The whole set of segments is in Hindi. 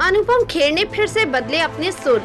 अनुपम खेर ने फिर से बदले अपने सुर।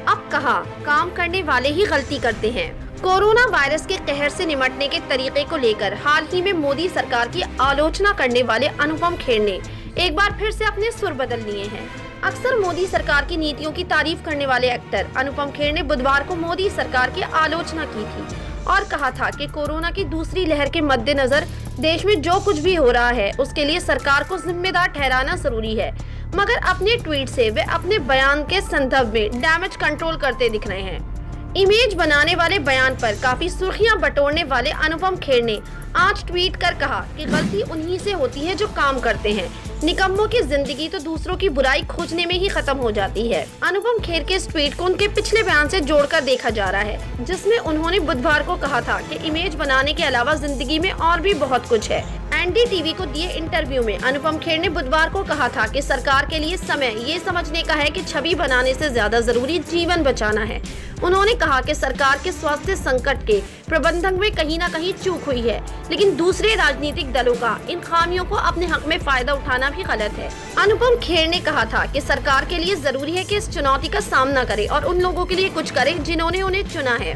अब कहा, काम करने वाले ही गलती करते हैं। कोरोना वायरस के कहर से निपटने के तरीके को लेकर हाल ही में मोदी सरकार की आलोचना करने वाले अनुपम खेर ने एक बार फिर से अपने सुर बदल लिए हैं। अक्सर मोदी सरकार की नीतियों की तारीफ करने वाले एक्टर अनुपम खेर ने बुधवार को मोदी सरकार की आलोचना की थी और कहा था कि कोरोना की दूसरी लहर के मद्देनजर देश में जो कुछ भी हो रहा है उसके लिए सरकार को जिम्मेदार ठहराना जरूरी है। मगर अपने ट्वीट से वे अपने बयान के संदर्भ में डैमेज कंट्रोल करते दिख रहे हैं। इमेज बनाने वाले बयान पर काफी सुर्खियां बटोरने वाले अनुपम खेर ने आज ट्वीट कर कहा कि गलती उन्हीं से होती है जो काम करते हैं। निकम्मों की जिंदगी तो दूसरों की बुराई खोजने में ही खत्म हो जाती है। अनुपम खेर के इस ट्वीट को उनके पिछले बयान से जोड़कर देखा जा रहा है, जिसमें उन्होंने बुधवार को कहा था कि इमेज बनाने के अलावा जिंदगी में और भी बहुत कुछ है। एनडीटीवी को दिए इंटरव्यू में अनुपम खेर ने बुधवार को कहा था कि सरकार के लिए समय ये समझने का है कि छवि बनाने से ज्यादा जरूरी जीवन बचाना है। उन्होंने कहा कि सरकार के स्वास्थ्य संकट के प्रबंधन में कहीं न कहीं चूक हुई है, लेकिन दूसरे राजनीतिक दलों का इन खामियों को अपने हक में फायदा उठाना भी गलत है। अनुपम खेर ने कहा था कि सरकार के लिए जरूरी है कि इस चुनौती का सामना करे और उन लोगों के लिए कुछ करे जिन्होंने उन्हें चुना है।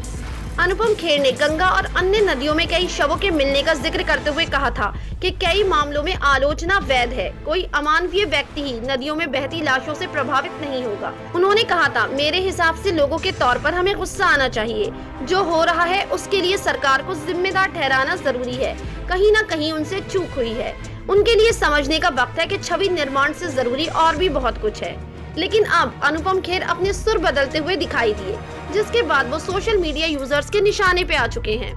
अनुपम खेर ने गंगा और अन्य नदियों में कई शवों के मिलने का जिक्र करते हुए कहा था कि कई मामलों में आलोचना वैध है। कोई अमानवीय व्यक्ति ही नदियों में बहती लाशों से प्रभावित नहीं होगा। उन्होंने कहा था, मेरे हिसाब से लोगों के तौर पर हमें गुस्सा आना चाहिए। जो हो रहा है उसके लिए सरकार को जिम्मेदार ठहराना जरूरी है। कहीं न कहीं उनसे चूक हुई है। उनके लिए समझने का वक्त है कि छवि निर्माण से जरूरी और भी बहुत कुछ है। लेकिन अब अनुपम खेर अपने सुर बदलते हुए दिखाई दिए, जिसके बाद वो सोशल मीडिया यूजर्स के निशाने पे आ चुके हैं।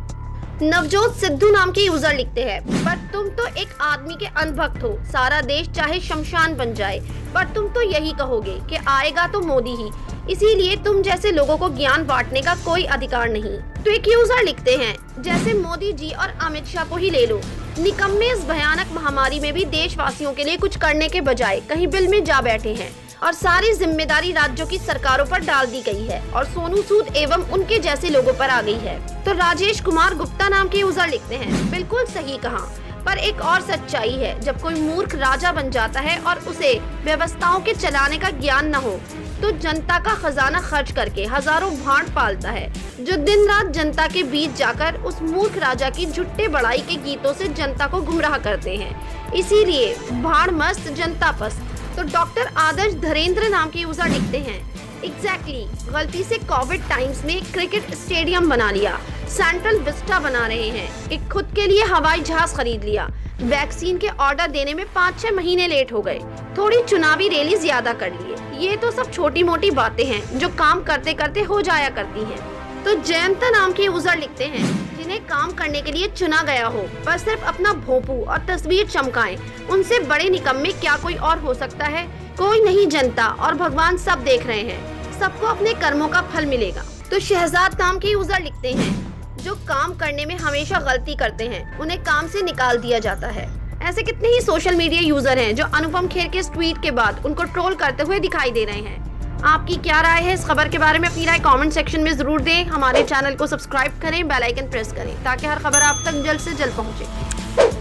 नवजोत सिद्धू नाम के यूजर लिखते हैं, पर तुम तो एक आदमी के अंधभक्त हो। सारा देश चाहे शमशान बन जाए, पर तुम तो यही कहोगे कि आएगा तो मोदी ही। इसीलिए तुम जैसे लोगों को ज्ञान बांटने का कोई अधिकार नहीं। तो एक यूजर लिखते हैं, जैसे मोदी जी और अमित शाह को ही ले लो। निकम्मे इस भयानक महामारी में भी देशवासियों के लिए कुछ करने के बजाय कहीं बिल में जा बैठे हैं और सारी जिम्मेदारी राज्यों की सरकारों पर डाल दी गई है और सोनू सूद एवं उनके जैसे लोगों पर आ गई है। तो राजेश कुमार गुप्ता नाम के यूजर लिखते हैं, बिल्कुल सही कहा, पर एक और सच्चाई है, जब कोई मूर्ख राजा बन जाता है और उसे व्यवस्थाओं के चलाने का ज्ञान न हो तो जनता का खजाना खर्च करके हजारों भाड़ पालता है, जो दिन रात जनता के बीच जाकर उस मूर्ख राजा की झुट्टे बड़ाई के गीतों से जनता को गुमराह करते हैं। इसीलिए भाड़ मस्त जनता पस्त। तो डॉक्टर आदर्श धरेंद्र नाम के यूजर लिखते हैं, एग्जैक्टली, गलती से कोविड टाइम्स में क्रिकेट स्टेडियम बना लिया, सेंट्रल विस्टा बना रहे हैं, एक खुद के लिए हवाई जहाज खरीद लिया, वैक्सीन के ऑर्डर देने में 5-6 महीने लेट हो गए, थोड़ी चुनावी रैली ज्यादा कर लिए। ये तो सब छोटी मोटी बातें हैं जो काम करते करते हो जाया करती हैं। तो जयंता नाम के यूजर लिखते हैं, जिन्हें काम करने के लिए चुना गया हो पर सिर्फ अपना भोंपू और तस्वीर चमकाएं, उनसे बड़े निकम्मे क्या कोई और हो सकता है? कोई नहीं, जनता और भगवान सब देख रहे हैं, सबको अपने कर्मों का फल मिलेगा। तो शहजाद नाम के यूजर लिखते हैं, जो काम करने में हमेशा गलती करते हैं उन्हें काम से निकाल दिया जाता है। ऐसे कितने ही सोशल मीडिया यूजर हैं जो अनुपम खेर के इस ट्वीट के बाद उनको ट्रोल करते हुए दिखाई दे रहे हैं। आपकी क्या राय है इस खबर के बारे में? अपनी राय कमेंट सेक्शन में जरूर दें। हमारे चैनल को सब्सक्राइब करें, बेल आइकन प्रेस करें ताकि हर खबर आप तक जल्द से जल्द पहुंचे।